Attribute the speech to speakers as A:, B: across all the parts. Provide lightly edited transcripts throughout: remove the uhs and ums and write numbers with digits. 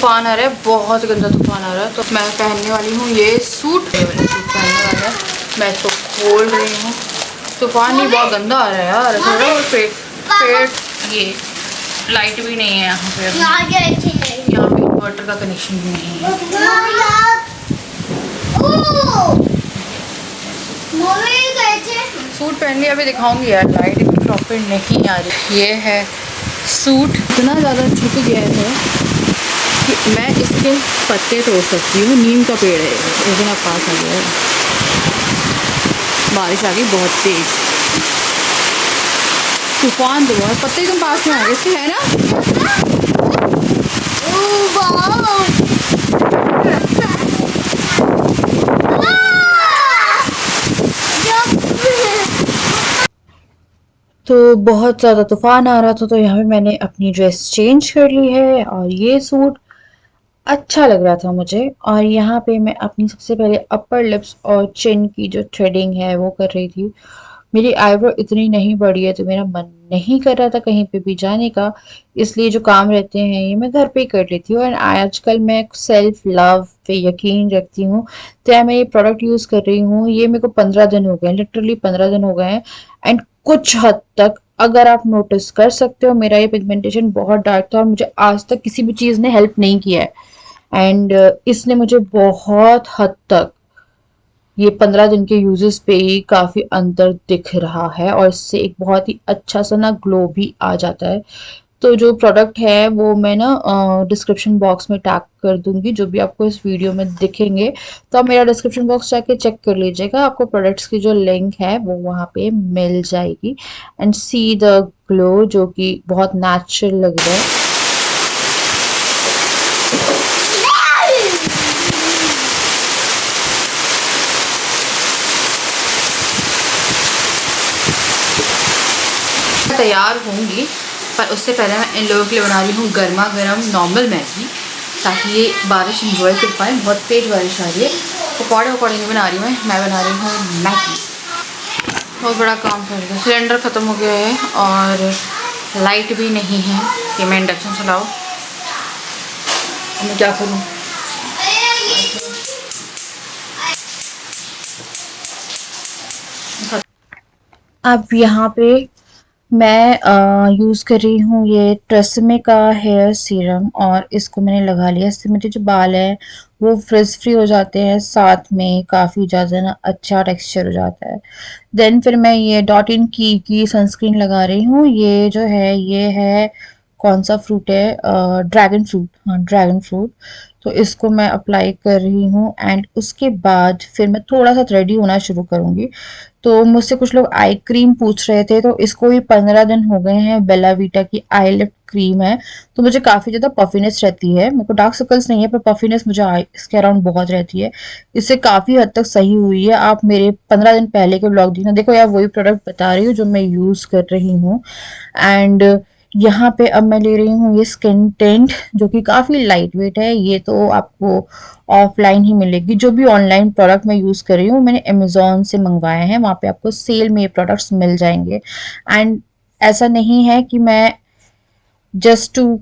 A: तूफान आ रहा है, बहुत गंदा तूफान आ रहा है। तो मैं पहनने वाली हूँ ये सूट, ये वाला सूट पहनने वाला है। मैं इसको खोल रही हूँ। तूफान ही बहुत गंदा आ रहा है यार। और पेट ये लाइट भी नहीं है यहाँ पे, यहाँ पे इन्वर्टर का कनेक्शन भी नहीं है। सूट पहन लिया, अभी दिखाऊंगी यार, लाइट प्रॉपर नहीं आ रही। ये है सूट, इतना ज़्यादा छुप गया है कि मैं इसके पत्ते तोड़ सकती हूँ। नीम का पेड़ है, एक दिन पास आ गया है, बारिश आ गई बहुत तेज, तूफान तो बहुत, पत्ते एकदम पास में आ गए इसके, है ना। तो बहुत ज़्यादा तूफान आ रहा था, तो यहाँ पे मैंने अपनी ड्रेस चेंज कर ली है और ये सूट अच्छा लग रहा था मुझे। और यहाँ पे मैं अपनी सबसे पहले अपर लिप्स और चिन की जो थ्रेडिंग है वो कर रही थी। मेरी आईब्रो इतनी नहीं बढ़ी है, तो मेरा मन नहीं कर रहा था कहीं पे भी जाने का, इसलिए जो काम रहते हैं ये मैं घर पे ही कर लेती हूँ। और आजकल मैं सेल्फ लव पे यकीन रखती हूँ, तो मैं ये प्रोडक्ट यूज़ कर रही हूँ। ये मेरे को 15 दिन हो गए, लिटरली 15 दिन हो गए हैं। एंड कुछ हद तक अगर आप नोटिस कर सकते हो, मेरा ये पिगमेंटेशन बहुत डार्क था और मुझे आज तक किसी भी चीज़ ने हेल्प नहीं किया है। एंड इसने मुझे बहुत हद तक ये 15 दिन के यूजेस पे ही काफ़ी अंतर दिख रहा है, और इससे एक बहुत ही अच्छा सा ना ग्लो भी आ जाता है। तो जो प्रोडक्ट है वो मैं ना डिस्क्रिप्शन बॉक्स में टैग कर दूंगी, जो भी आपको इस वीडियो में दिखेंगे, तो आप मेरा डिस्क्रिप्शन बॉक्स जाके चेक कर लीजिएगा, आपको प्रोडक्ट्स की जो लिंक है वो वहाँ पे मिल जाएगी। एंड सी द ग्लो, जो कि बहुत नेचुरल लग रहा है। तैयार होंगी, पर उससे पहले मैं इन लोगों के लिए बना रही हूँ गर्मा गर्म नॉर्मल मैगी, ताकि ये बारिश इंजॉय कर पाएँ। बहुत तेज़ बारिश आ रही है। पकौड़े वकौड़े नहीं बना रही मैं बना रही हूँ मैगी। बहुत बड़ा काम कर दिया, सिलेंडर ख़त्म हो गया है और लाइट भी नहीं है कि मैं इंडक्शन चलाऊँ। मैं क्या करूँ, अब यहाँ पे मैं यूज़ कर रही हूँ ये ट्रेसेमे का हेयर सीरम, और इसको मैंने लगा लिया। इससे मेरे जो बाल हैं वो फ्रिज फ्री हो जाते हैं, साथ में काफ़ी ज़्यादा ना अच्छा टेक्सचर हो जाता है। देन फिर मैं ये डॉट इन की सनस्क्रीन लगा रही हूँ। ये जो है ये है, कौन सा फ्रूट है, ड्रैगन फ्रूट, हाँ ड्रैगन फ्रूट। तो इसको मैं अप्लाई कर रही हूँ, एंड उसके बाद फिर मैं थोड़ा सा रेडी होना शुरू करूँगी। तो मुझसे कुछ लोग आई क्रीम पूछ रहे थे, तो इसको भी 15 दिन हो गए हैं। बेला वीटा की आई लिफ्ट क्रीम है, तो मुझे काफ़ी ज़्यादा पफीनेस रहती है। मेरे को डार्क सर्कल्स नहीं है, पर पफीनेस मुझे इसके अराउंड बहुत रहती है। इससे काफ़ी हद तक सही हुई है। आप मेरे 15 दिन पहले के ब्लॉग देखना, देखो यार वही प्रोडक्ट बता रही हूँ जो मैं यूज़ कर रही हूँ। एंड यहाँ पे अब मैं ले रही हूँ ये स्किन टेंट, जो कि काफ़ी लाइट वेट है। ये तो आपको ऑफलाइन ही मिलेगी। जो भी ऑनलाइन प्रोडक्ट मैं यूज़ कर रही हूँ मैंने अमेजोन से मंगवाए हैं, वहाँ पे आपको सेल में ये प्रोडक्ट्स मिल जाएंगे। एंड ऐसा नहीं है कि मैं जस्ट टू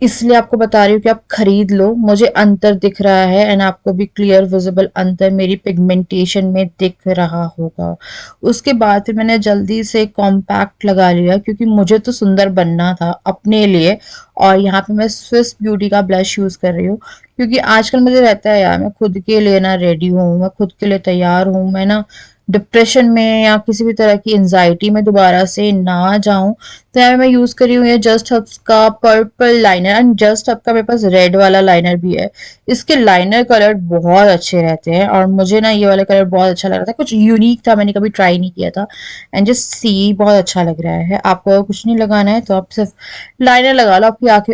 A: इसलिए आपको बता रही हूँ कि आप खरीद लो, मुझे अंतर दिख रहा है। एंड आपको भी क्लियर विजिबल अंतर मेरी पिगमेंटेशन में दिख रहा होगा। उसके बाद फिर मैंने जल्दी से कॉम्पैक्ट लगा लिया, क्योंकि मुझे तो सुंदर बनना था अपने लिए। और यहाँ पे मैं स्विस ब्यूटी का ब्लश यूज़ कर रही हूँ, क्योंकि आजकल मुझे रहता है यार मैं खुद के लिए ना रेडी हूँ, मैं खुद के लिए तैयार हूँ, मैं ना डिप्रेशन में या किसी भी तरह की एंजाइटी में दोबारा से ना जाऊं। तो यहाँ मैं यूज़ कर रही हूँ ये जस्ट हब्स का purple liner, and just hub का मेरे पास रेड वाला लाइनर भी है। इसके लाइनर कलर बहुत अच्छे रहते हैं, और मुझे ना ये वाला कलर बहुत अच्छा लग रहा था, कुछ यूनिक था, मैंने कभी ट्राई नहीं किया था। एंड जस्ट सी बहुत अच्छा लग रहा है। आपको कुछ नहीं लगाना है, तो आप सिर्फ लाइनर लगा लो, आपकी आंखें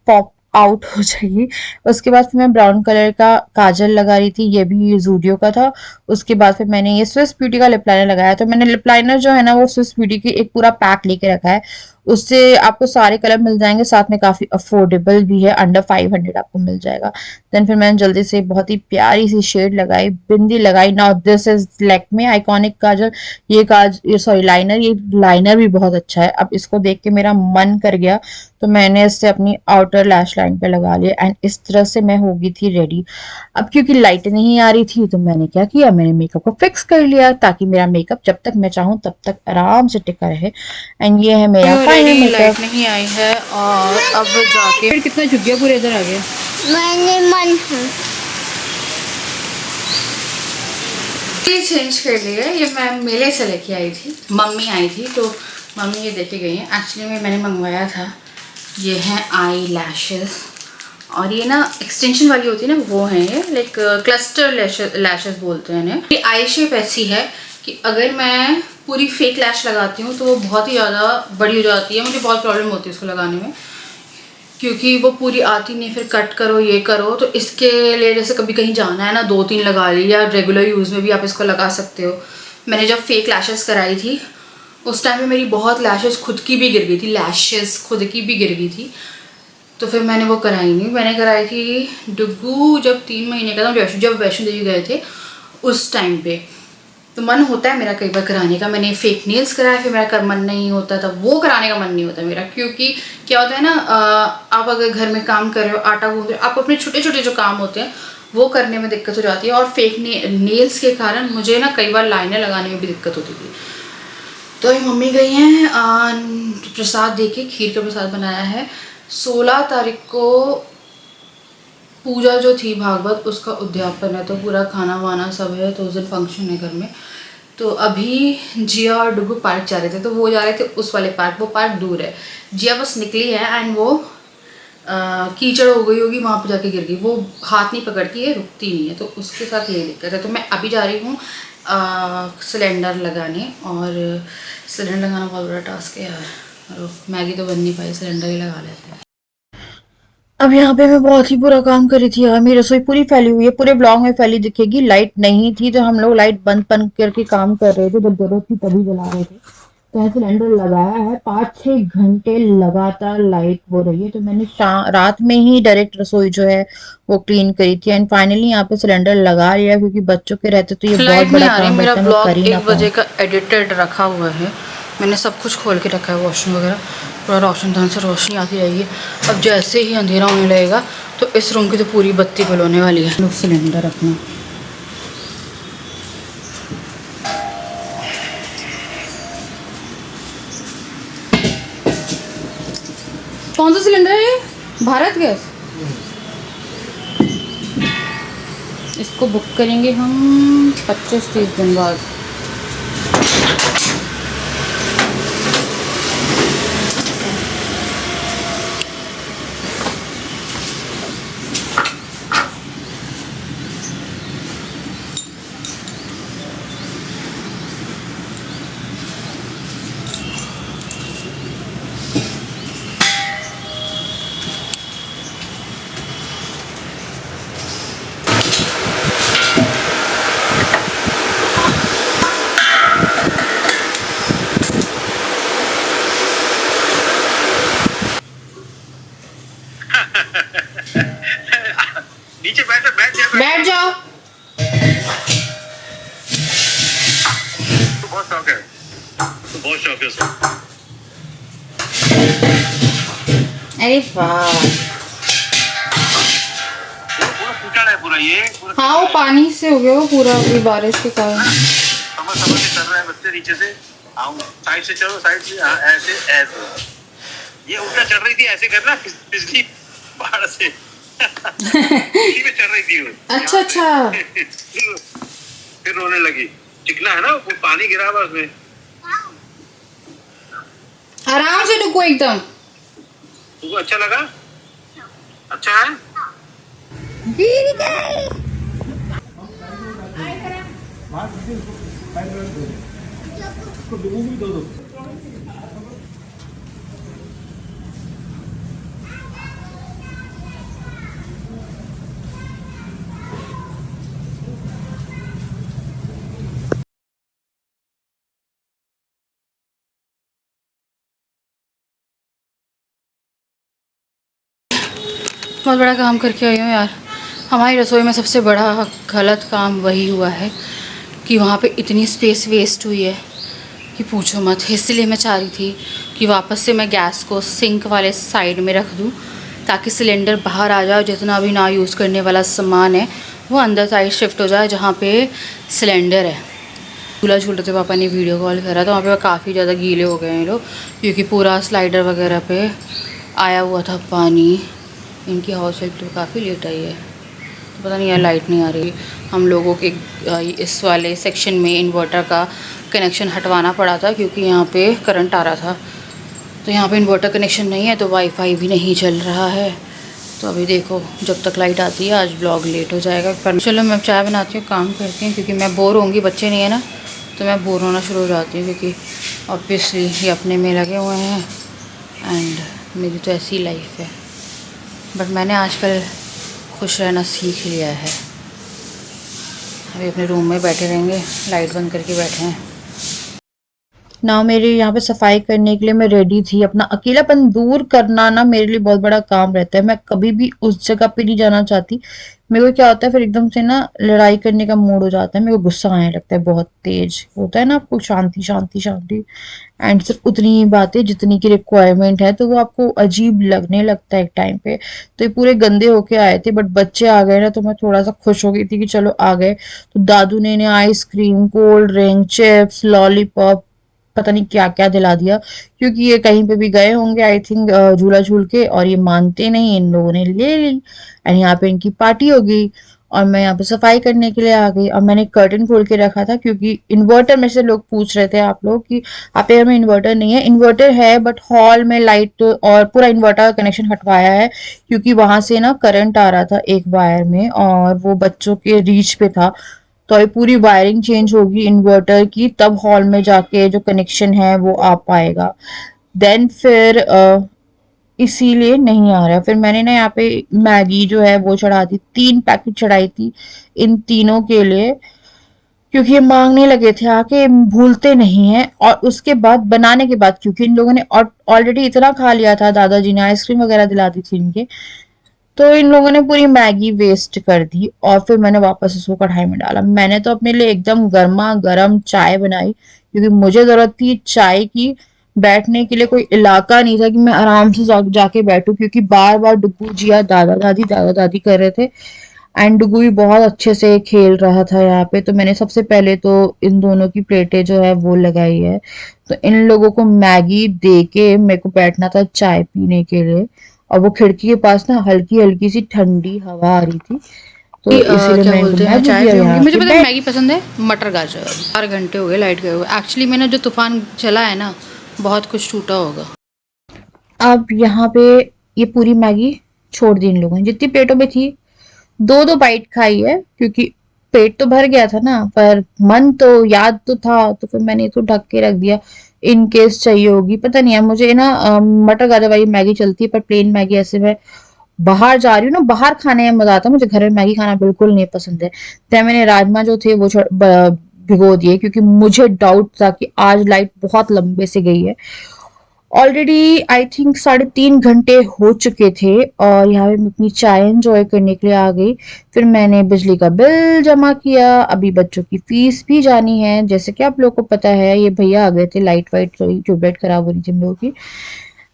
A: पॉप आउट हो जाएगी। उसके बाद फिर मैं ब्राउन कलर का काजल लगा रही थी, ये भी जूडियो का था। उसके बाद फिर मैंने ये स्विस ब्यूटी का लिप लाइनर लगाया। तो मैंने लिप लाइनर जो है ना वो स्विस ब्यूटी की एक पूरा पैक लेके रखा है, उससे आपको सारे कलर मिल जाएंगे, साथ में काफ़ी अफोर्डेबल भी है, अंडर 500 आपको मिल जाएगा। देन फिर मैंने जल्दी से बहुत ही प्यारी सी शेड लगाई, बिंदी लगाई। Now this is Lakme iconic kajal. ये सॉरी लाइनर, ये लाइनर भी बहुत अच्छा है। अब इसको देख के मेरा मन कर गया, तो मैंने इससे अपनी आउटर लैश लाइन पे लगा लिया एंड इस तरह से मैं हो गई थी रेडी। अब क्योंकि लाइट नहीं आ रही थी, तो मैंने क्या किया, मैंने मेकअप को फिक्स कर लिया ताकि मेरा मेकअप जब तक मैं चाहूँ तब तक आराम से टिका रहे। एंड ये है मेरा फाइनल मेकअप। लाइट नहीं आई है और अब जाके फिर कितना झुक गया, पूरे इधर आ गया।
B: मैंने मन
A: ये चेंज कर लिया, ये मैं मेले से लेके आई थी, मम्मी आई थी तो मम्मी ये देखे गई हैं। एक्चुअली में मैंने मंगवाया था, ये हैं आई लैशेस, और ये ना एक्सटेंशन वाली होती है ना, वो है ये, लाइक क्लस्टर लैशेस बोलते हैं इन्हें। ये आई शेप ऐसी है कि अगर मैं पूरी फेक लैश लगाती हूँ तो वो बहुत ही ज़्यादा बड़ी हो जाती है, मुझे बहुत प्रॉब्लम होती है उसको लगाने में, क्योंकि वो पूरी आती नहीं, फिर कट करो ये करो। तो इसके लिए जैसे कभी कहीं जाना है ना, 2-3 लगा ली, या रेगुलर यूज़ में भी आप इसको लगा सकते हो। मैंने जब फेक लैशेस कराई थी उस टाइम में मेरी बहुत लैशेस खुद की भी गिर गई थी, लैशेस खुद की भी गिर गई थी, तो फिर मैंने वो कराई नहीं। मैंने कराई थी डुग्गू जब 3 महीने का था, जब वैष्णो देवी गए थे उस टाइम पे। तो मन होता है मेरा कई बार कराने का। मैंने फेक नेल्स कराया, फिर मेरा मन नहीं होता था, वो कराने का मन नहीं होता मेरा, क्योंकि क्या होता है ना, आप अगर घर में काम कर रहे हो, आटा गूंद रहे हो, आप अपने छोटे छोटे जो काम होते हैं वो करने में दिक्कत हो जाती है, और फेक नेल्स के कारण मुझे ना कई बार लाइनें लगाने में भी दिक्कत होती थी। तो अभी मम्मी गई हैं प्रसाद दे के, खीर का प्रसाद बनाया है। 16 तारीख को पूजा जो थी भागवत, उसका उद्यापन है, तो पूरा खाना वाना सब है, तो उस दिन फंक्शन है घर में। तो अभी जिया और डुगू पार्क जा रहे थे, तो वो जा रहे थे उस वाले पार्क, वो पार्क दूर है। जिया बस निकली है एंड वो कीचड़ हो गई होगी, वहाँ पर जाके गिर गई, वो हाथ नहीं पकड़ती है, रुकती नहीं है, तो उसके साथ यही दिक्कत है। तो मैं अभी जा रही हूँ सिलेंडर लगाने, और सिलेंडर लगाना बहुत बड़ा टास्क है यार, मैगी तो बन नहीं पाई, सिलेंडर ही लगा लेते हैं। अब यहाँ पे मैं बहुत ही बुरा काम करी थी यार, मेरी रसोई पूरी फैली हुई है, पूरे ब्लॉग में फैली दिखेगी। लाइट नहीं थी तो हम लोग लाइट बंद बंद करके काम कर रहे थे, जब जरूरत थी तभी जला रहे थे। तो ऐसे सिलेंडर लगाया है, 5-6 घंटे लगातार लाइट हो रही है, तो मैंने रात में ही डायरेक्ट रसोई जो है वो क्लीन करी थी एंड फाइनली यहाँ पे सिलेंडर लगा लिया, क्योंकि बच्चों के रहते तो ये बहुत बड़ा काम
C: मेरा
A: रहता है, मैं
C: ब्लॉग
A: कर ही ना
C: 1 बजे का एडिटेड रखा हुआ है, मैंने सब कुछ खोल के रखा है, वॉशरूम वगैरह पूरा रोशनदान से रोशनी आती रहेगी। अब जैसे ही अंधेरा होने लगेगा तो इस रूम की तो पूरी बत्ती गुल होने वाली है। लोग सिलेंडर रखना, कौन सा सिलेंडर है? भारत गैस। इसको बुक करेंगे हम 25-30 दिन बाद।
D: नीचे बैठ जाओ। तो बहुत शौक है, उसको।
C: अरे वाह,
D: पूरा फूटा है पूरा, ये पूरा।
C: हाँ वो पानी से हो गया, वो पूरा अभी बारिश के कारण।
D: समझ के चल रहा है बच्चे, नीचे से आओ, साइड से चलो, साइड से, हाँ, ऐसे ये उल्टा चल रही थी, ऐसे करना, पिछली बाढ़ से इसी में चल रही थी वो।
C: अच्छा
D: फिर रोने लगी, चिकना है ना, वो पानी गिरा हुआ उसमें।
C: आराम से रुको एकदम।
D: तुमको अच्छा लगा? अच्छा है।
C: बहुत बड़ा काम करके आई हूँ यार। हमारी रसोई में सबसे बड़ा गलत काम वही हुआ है कि वहाँ पे इतनी स्पेस वेस्ट हुई है कि पूछो मत। इसलिए मैं चाह रही थी कि वापस से मैं गैस को सिंक वाले साइड में रख दूँ ताकि सिलेंडर बाहर आ जाए, जितना भी ना यूज़ करने वाला सामान है वो अंदर साइड शिफ्ट हो जाए जहाँ पे सिलेंडर है। झूला झूल रहे थे, पापा ने वीडियो कॉल करा तो वहाँ पे काफ़ी ज़्यादा गीले हो गए हैं लोग, क्योंकि पूरा स्लाइडर वगैरह पे आया हुआ था पानी। इनकी हाउस हेल्प तो काफ़ी लेट आई है, तो पता नहीं यार लाइट नहीं आ रही। हम लोगों के इस वाले सेक्शन में इन्वर्टर का कनेक्शन हटवाना पड़ा था क्योंकि यहाँ पे करंट आ रहा था, तो यहाँ पे इन्वर्टर कनेक्शन नहीं है तो वाईफाई भी नहीं चल रहा है। तो अभी देखो जब तक लाइट आती है आज ब्लॉग लेट हो जाएगा। पर चलो मैं चाय बनाती हूँ, काम करती हूँ, क्योंकि मैं बोर होंगी, बच्चे नहीं है ना तो मैं बोर होना शुरू हो जाती हूँ, क्योंकि ऑब्वियसली ये अपने में लगे हुए हैं एंड मेरी तो ऐसी लाइफ है। बट मैंने आजकल खुश रहना सीख लिया है। अभी अपने रूम में बैठे रहेंगे, लाइट बंद करके बैठे हैं।
A: ना मेरे यहाँ पे सफाई करने के लिए मैं रेडी थी। अपना अकेलापन दूर करना ना मेरे लिए बहुत बड़ा काम रहता है। मैं कभी भी उस जगह पे नहीं जाना चाहती। मेरे को क्या होता है फिर एकदम से ना लड़ाई करने का मूड हो जाता है, मेरे को गुस्सा आने लगता है, बहुत तेज होता है ना आपको, शांति शांति शांति, एंड सिर्फ उतनी ही बातें जितनी की रिक्वायरमेंट है तो वो आपको अजीब लगने लगता है एक टाइम पे। तो ये पूरे गंदे होके आए थे बट बच्चे आ गए ना तो मैं थोड़ा सा खुश हो गई थी कि चलो आ गए। तो दादू ने इन्हें ice cream, cold drink, chips, lollipop, पता नहीं क्या क्या दिला दिया, क्योंकि ये कहीं पे भी गए होंगे आई थिंक झूला झूल के, और ये मानते नहीं, इन लोगों ने ले ली एंड यहाँ पे इनकी पार्टी हो गई। और मैं यहाँ पे सफाई करने के लिए आ गई और मैंने कर्टन खोल के रखा था क्योंकि इन्वर्टर में से लोग पूछ रहे थे आप लोग कि आप घर में इन्वर्टर नहीं है। इन्वर्टर है बट हॉल में लाइट और पूरा इन्वर्टर का कनेक्शन हटवाया है क्योंकि वहां से ना करंट आ रहा था एक वायर में और वो बच्चों के रीच पे था। तो ये पूरी वायरिंग चेंज होगी इन्वर्टर की, तब हॉल में जाके जो कनेक्शन है वो आ पाएगा। देन फिर इसीलिए नहीं आ रहा। फिर मैंने ना यहाँ पे मैगी जो है वो चढ़ा दी, 3 पैकेट चढ़ाई थी इन तीनों के लिए, क्योंकि ये मांगने लगे थे आके, भूलते नहीं है। और उसके बाद बनाने के बाद क्योंकि इन लोगों ने ऑलरेडी इतना खा लिया था, दादाजी ने आइसक्रीम वगैरह दिला दी थी इनके, तो इन लोगों ने पूरी मैगी वेस्ट कर दी। और फिर मैंने वापस उसको कढ़ाई में डाला। मैंने तो अपने लिए एकदम गर्मा गर्म चाय बनाई क्योंकि मुझे जरूरत थी चाय की। बैठने के लिए कोई इलाका नहीं था कि मैं आराम से जाके बैठूं, क्योंकि बार बार डुगू जिया दादा दादी कर रहे थे एंड डुगू भी बहुत अच्छे से खेल रहा था यहाँ पे। तो मैंने सबसे पहले तो इन दोनों की प्लेटें जो है वो लगाई है। तो इन लोगों को मैगी दे के मेरे को बैठना था चाय पीने के लिए, और वो खिड़की के पास ना हल्की हल्की सी ठंडी हवा आ रही थी, तो इसीलिए
C: क्या
A: मैंने इनको
C: बोलते हैं,
A: मैगी
C: चाय
A: दिया
C: पीऊँगी।
A: यहाँ
C: मुझे
A: के
C: पता है
A: बैठ।
C: मैगी पसंद है, मटर गाजर। 4 घंटे हो गए लाइट गए हुए। एक्चुअली मैंने जो तूफान चला है ना, बहुत कुछ टूटा होगा।
A: अब यहाँ पे ये पूरी मैगी छोड़ दी इन लोगों ने, जितनी प्लेटों में थी 2-2 बाइट खाई है, क्योंकि पेट तो भर गया था ना, पर मन तो याद तो था, तो फिर मैंने इसको ढक के रख दिया इन केस चाहिए होगी। पता नहीं है मुझे ना मटर गाजर वाली मैगी चलती है, पर प्लेन मैगी ऐसे मैं बाहर जा रही हूँ ना, बाहर खाने में मजा आता है, मुझे घर में मैगी खाना बिल्कुल नहीं पसंद है। तो मैंने राजमा जो थे वो भिगो दिए क्योंकि मुझे डाउट था कि आज लाइट बहुत लंबे से गई है। ऑलरेडी आई थिंक 3.5 घंटे हो चुके थे और यहाँ पे मैं अपनी चाय एंजॉय करने के लिए आ गई। फिर मैंने बिजली का बिल जमा किया, अभी बच्चों की फीस भी जानी है। जैसे कि आप लोगों को पता है ये भैया आ गए थे, लाइट वाइट ट्यूबलाइट खराब हो रही थी हम लोगों की।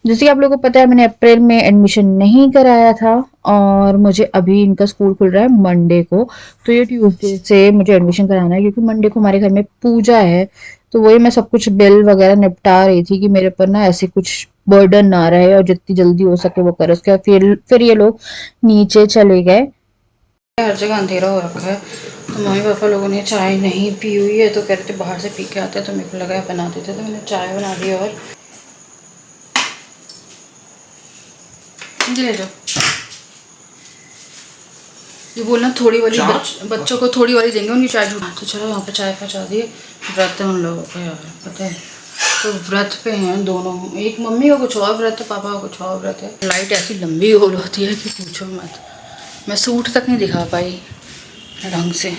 A: जैसे कि आप लोगों को पता है मैंने अप्रैल में एडमिशन नहीं कराया था और मुझे अभी इनका स्कूल खुल रहा है मंडे को, तो ये ट्यूसडे से मुझे एडमिशन कराना है क्योंकि मंडे को हमारे घर में पूजा है। तो वही मैं सब कुछ बिल वगैरह निपटा रही थी कि मेरे पर ना ऐसे कुछ बर्डन ना रहे और जितनी जल्दी हो सके वो करो। उसके बाद फिर ये लोग नीचे चले गए।
C: हर जगह अंधेरा हो रखा है, तो मम्मी पापा लोगों ने चाय नहीं पी हुई है तो कह रहे थे बाहर से पी के आते हैं, तो मेरे को लगा बना देते, तो मैंने चाय बना दी। और ले जाओ, ये बोलना थोड़ी वाली बच्चों को थोड़ी वाली देंगे उनकी चाय। तो चलो यहाँ पे चाय पहुँचा दिए। व्रत है उन लोगों का यार, पता है, तो व्रत पे हैं दोनों। एक मम्मी का कुछ और व्रत है, पापा का कुछ और व्रत है। लाइट ऐसी लंबी होल होती है कि पूछो मत, मैं सूट तक नहीं दिखा पाई ढंग से।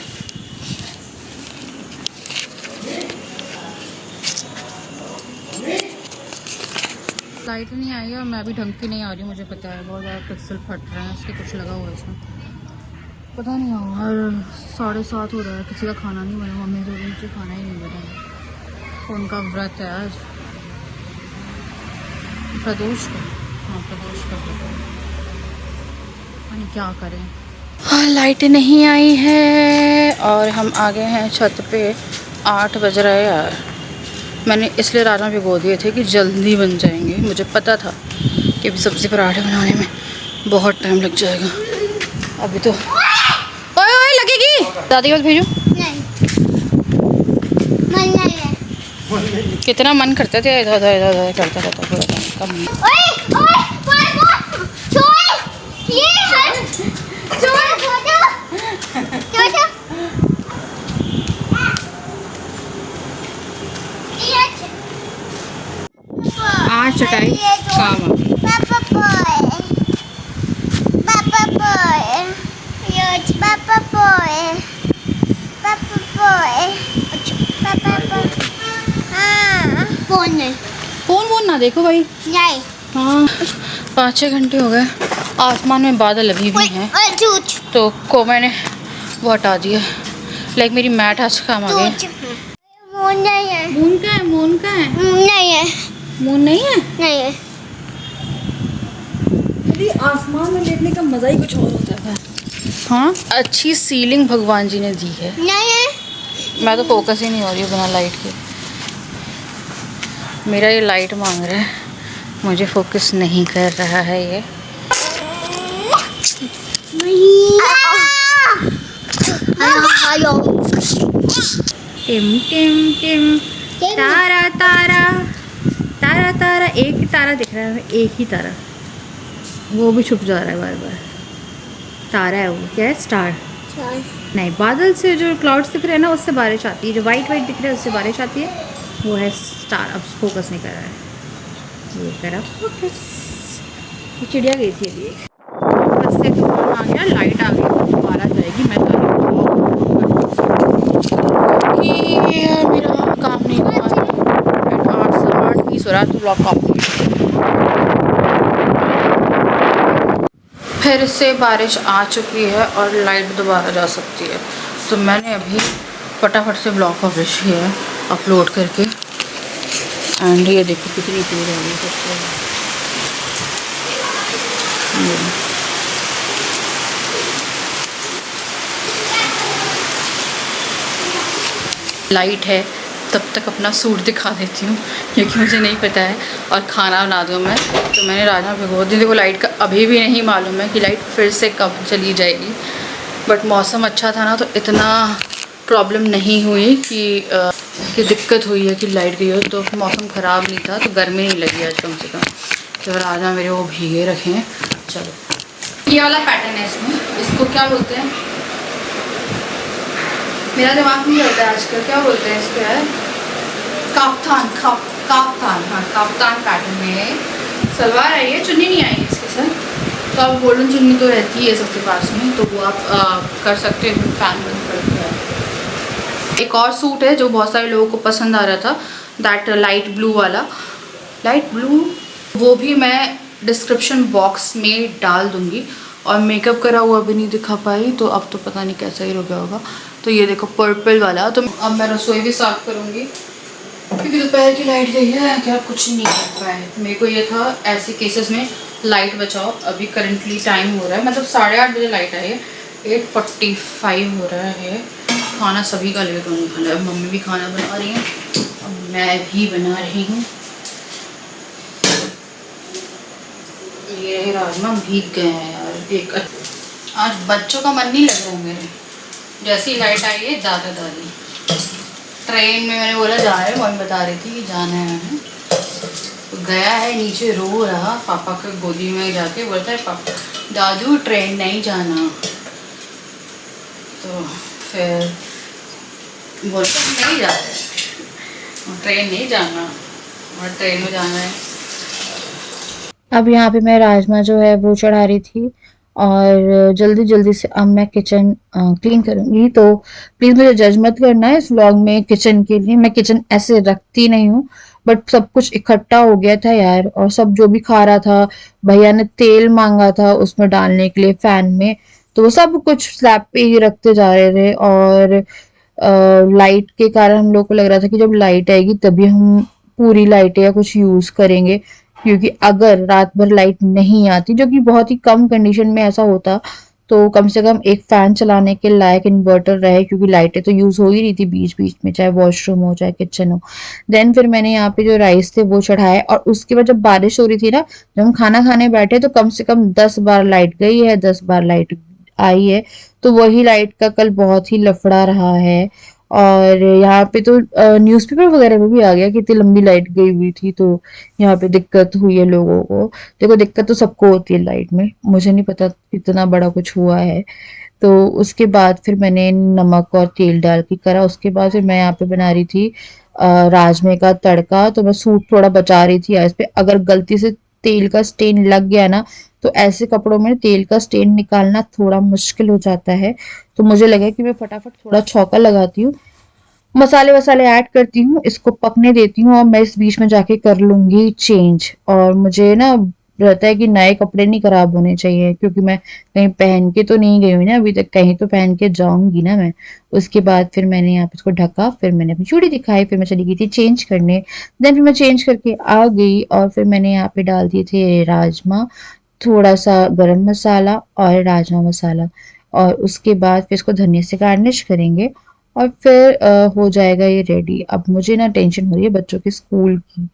C: लाइट नहीं आई है और मैं भी ढंग की नहीं आ रही हूँ, मुझे पता है। बहुत ज़्यादा पिक्सल फट रहे हैं, इसके कुछ लगा हुआ है इसमें, पता नहीं यार। 7:30 हो रहा है, किसी का खाना नहीं बना। मम्मी तो मुझे खाना ही नहीं बना, उनका व्रत है आज, प्रदोष का। हाँ, प्रदोष का व्रत है, क्या करें। हाँ, लाइट नहीं आई है और हम आ गए हैं छत पे। 8 बज रहा है यार। मैंने इसलिए राजमा भिगो दिए थे कि जल्दी बन जाएंगे। मुझे पता था कि अभी सब्ज़ी पराठे बनाने में बहुत टाइम लग जाएगा। अभी तो ओए ओए लगेगी। दादी को भेजो। कितना मन करता था इधर उधर इधर उधर करता रहता पूरा टाइम। कम आज चटाई काम फोन वोन ना देखो भाई।
B: नहीं।
C: हाँ, 5-6 घंटे हो गए। आसमान में बादल अभी भी हैं, तो को मैंने वो हटा दिया। लाइक मेरी मैट आज काम आ गई।
B: मून नहीं है।
C: मून का है? मून का है?
B: नहीं है।
C: मून नहीं है?
B: नहीं है।
C: अभी आसमान में लेटने का मज़ा ही कुछ और होता है। हाँ, अच्छी सीलिंग भगवान जी ने दी है।
B: नहीं है।
C: मैं तो फोकस ही नहीं हो रही हूँ बिना लाइट के। मेरा ये लाइट मांग रहा है, मुझे फोकस नहीं कर रहा है ये। टिम टिम टिम, तारा तारा तारा तारा। एक ही तारा दिख रहा है, एक ही तारा, वो भी छुप जा रहा है बार बार। तारा है वो, क्या है? स्टार नहीं, बादल से जो क्लाउड्स दिख रहे हैं ना, उससे बारिश आती है। जो वाइट वाइट दिख रहा है उससे बारिश आती है, वो है स्टार। अब फोकस नहीं कर रहा है, ये करा फोकस। ये चिड़िया गई थी अभी, बस से तूफान आ गया, लाइट आ गई, दोबारा जाएगी। मैं ये मेरा काम नहीं हुआ। 8:20 हो रहा है तो ब्लॉग कंप्लीट। फिर से बारिश आ चुकी है और लाइट दोबारा जा सकती है, तो मैंने अभी फटाफट से ब्लॉग पब्लिश किया है अपलोड करके। एंड ये देखो कितनी तेज आ रही है सबसे। लाइट है तब तक अपना सूट दिखा देती हूँ, क्योंकि मुझे नहीं पता है। और खाना बना दूँ मैं, तो मैंने राजमा भिगो दी। देखो लाइट का अभी भी नहीं मालूम है कि लाइट फिर से कब चली जाएगी। बट मौसम अच्छा था ना, तो इतना प्रॉब्लम नहीं हुई कि दिक्कत हुई है कि लाइट गई हो। तो मौसम ख़राब नहीं था, तो गर्मी नहीं लगी आज कम से कम। तो राजमा मेरे वो भीगे रखे हैं। चलो, ये वाला पैटर्न है इसमें, इसको क्या बोलते हैं? मेरा दिमाग नहीं चलता है आजकल, क्या बोलते हैं इसको यार? काफ्तान। काफ्तान, हाँ, काफ्तान पैटर्न में सलवार आई है, चुन्नी नहीं आई है इसके साथ। तो आप गोल्डन चुन्नी तो रहती है सबके पास में, तो वो आप कर सकते हैं। फैन बंद करके एक और सूट है जो बहुत सारे लोगों को पसंद आ रहा था, दैट लाइट ब्लू वाला। लाइट ब्लू, वो भी मैं डिस्क्रिप्शन बॉक्स में डाल दूँगी। और मेकअप करा हुआ भी नहीं दिखा पाई, तो अब तो पता नहीं कैसा ही हो गया होगा। तो ये देखो पर्पल वाला। तो अब मैं रसोई भी साफ़ करूँगी, क्योंकि दोपहर की लाइट गई है, क्या कुछ नहीं कर पाए। मेरे को ये था ऐसे केसेस में लाइट बचाओ। अभी करंटली टाइम हो रहा है, मतलब 8:30 बजे लाइट आई है, 8:45 हो रहा है। खाना सभी का लेट होने वाला है। मम्मी भी खाना बना रही हैं और मैं भी बना रही हूँ। ये राजमा भीग गए हैं यार। आज बच्चों का मन नहीं लग रहा है मेरे। जैसी लाइट आई है दादा दादी ट्रेन में, मैंने बोला जा रहे हैं, मम्मी बता रही थी कि जाना है। तो गया है नीचे, रो रहा, पापा के गोदी में जाके बोलता है पापा दादू ट्रेन नहीं जाना। तो फिर बोलता नहीं जा रहे, ट्रेन नहीं जाना और ट्रेन में जाना है।
A: अब यहाँ पे मैं राजमा जो है वो चढ़ा रही थी और जल्दी जल्दी से अब मैं किचन क्लीन करूँगी। तो प्लीज़ मुझे जज मत करना है इस व्लॉग में किचन के लिए। मैं किचन ऐसे रखती नहीं हूँ, बट सब कुछ इकट्ठा हो गया था यार, और सब जो भी खा रहा था, भैया ने तेल मांगा था उसमें डालने के लिए फैन में, तो वो सब कुछ स्लैब पे ही रखते जा रहे थे। और लाइट के कारण हम लोग को लग रहा था कि जब लाइट आएगी तभी हम पूरी लाइटें या कुछ यूज करेंगे, क्योंकि अगर रात भर लाइट नहीं आती, जो कि बहुत ही कम कंडीशन में ऐसा होता, तो कम से कम एक फैन चलाने के लायक इन्वर्टर रहे, क्योंकि लाइटें तो यूज हो ही रही थी बीच बीच में, चाहे वॉशरूम हो चाहे किचन हो। देन फिर मैंने यहाँ पे जो राइस थे वो चढ़ाए, और उसके बाद जब बारिश हो रही थी ना, जब हम खाना खाने बैठे, तो कम से कम 10 बार लाइट गई है, 10 बार लाइट आई है। तो वही लाइट का कल बहुत ही लफड़ा रहा है। और यहाँ पे तो न्यूज़पेपर वगैरह में भी आ गया कि इतनी लंबी लाइट गई हुई थी, तो यहाँ पे दिक्कत हुई है लोगों को। देखो, दिक्कत तो सबको होती है लाइट में, मुझे नहीं पता इतना बड़ा कुछ हुआ है। तो उसके बाद फिर मैंने नमक और तेल डाल के करा। उसके बाद फिर मैं यहाँ पे बना रही थी राजमे का तड़का। तो मैं सूप थोड़ा बचा रही थी इस पे, अगर गलती से तेल का स्टेन लग गया ना, तो ऐसे कपड़ों में तेल का स्टेन निकालना थोड़ा मुश्किल हो जाता है। तो मुझे लगा कि मैं फटाफट थोड़ा छौंका लगाती हूँ, मसाले वसाले ऐड करती हूँ, इसको पकने देती हूँ, और मैं इस बीच में जाके कर लूंगी चेंज। और मुझे ना रहता है कि नए कपड़े नहीं खराब होने चाहिए, क्योंकि मैं कहीं पहन के तो नहीं गई हुई ना अभी तक, कहीं तो पहन के जाऊंगी ना मैं। उसके बाद फिर मैंने यहाँ पे इसको ढका, फिर मैंने अपनी चूड़ी दिखाई, फिर मैं चली गई थी चेंज करने। देन फिर मैं चेंज करके आ गई, और फिर मैंने यहाँ पे डाल दिए थे राजमा, थोड़ा सा गरम मसाला और राजमा मसाला, और उसके बाद फिर इसको धनिया से गार्निश करेंगे, और फिर हो जाएगा ये रेडी। अब मुझे ना टेंशन हो रही है बच्चों के स्कूल की।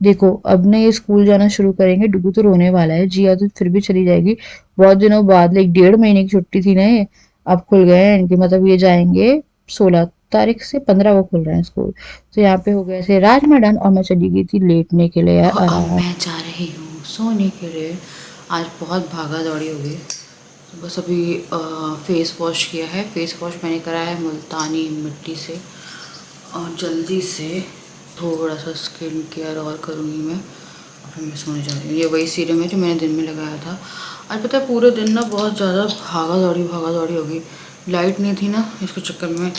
A: देखो, अब ना ये स्कूल जाना शुरू करेंगे, डुगू तो रोने वाला है, जिया तो फिर भी चली जाएगी, बहुत दिनों बाद, लाइक 1.5 महीने की छुट्टी थी ना ये, अब खुल गए हैं इनके, मतलब ये जाएंगे 16 तारीख से, 15 को खुल रहे हैं स्कूल। तो यहाँ पे हो गए थे राजमा डन, और मैं चली गई थी लेटने के लिए यार
C: और अब
A: आराम।
C: मैं जा रही हूँ सोने के लिए। आज बहुत भागा दौड़ी हो गई, तो बस अभी फेस वॉश किया है। फेस वॉश मैंने करा है मुल्तानी मिट्टी से, और जल्दी से थोड़ा सा स्किन केयर और करूँगी मैं, और फिर मैं सोने जा रही हूँ। ये वही सीरम है जो मैंने दिन में लगाया था। आज पता है पूरे दिन ना बहुत ज़्यादा भागा दौड़ी हो गई। लाइट नहीं थी ना, इसके चक्कर में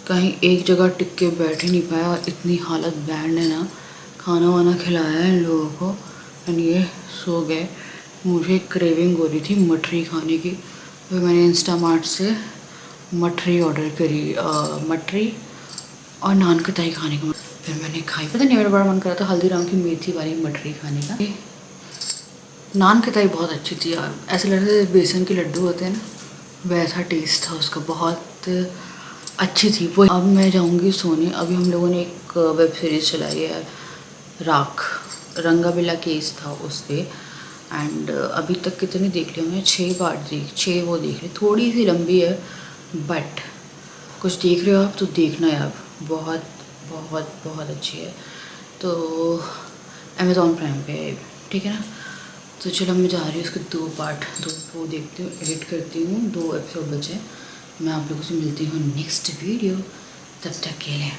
C: कहीं एक जगह टिक के बैठ ही नहीं पाया, और इतनी हालत बैंड है ना। खाना वाना खिलाया है इन लोगों को, एंड ये सो गए। मुझे क्रेविंग हो रही थी मठरी खाने की, फिर मैंने इंस्टामार्ट से मठरी ऑर्डर करी, मठरी और नान कताई खाने का। फिर मैंने खाई, पता नहीं मेरा बड़ा मन कर रहा था हल्दीराम की मेथी वाली मठरी खाने का। नान कताई बहुत अच्छी थी यार, ऐसे लग रहे थे बेसन के लड्डू होते हैं ना, वैसा टेस्ट था उसका, बहुत अच्छी थी वो। अब मैं जाऊंगी सोने। अभी हम लोगों ने एक वेब सीरीज़ चलाई है, राख, रंगाबिला केस था उस पर, एंड अभी तक कितनी देख ली हमने, 6 बार 6 वो देख ली। थोड़ी सी लंबी है, बट कुछ देख रहे हो आप तो देखना यार, बहुत बहुत बहुत अच्छी है। तो अमेज़ॉन प्राइम पे है, ठीक है ना। तो चलो मैं जा रही हूँ, उसके 2 पार्ट, 2 वो देखती हूँ, एडिट करती हूँ, 2 एपिसोड बचे। मैं आप लोगों से मिलती हूँ नेक्स्ट वीडियो, तब तक के लिए।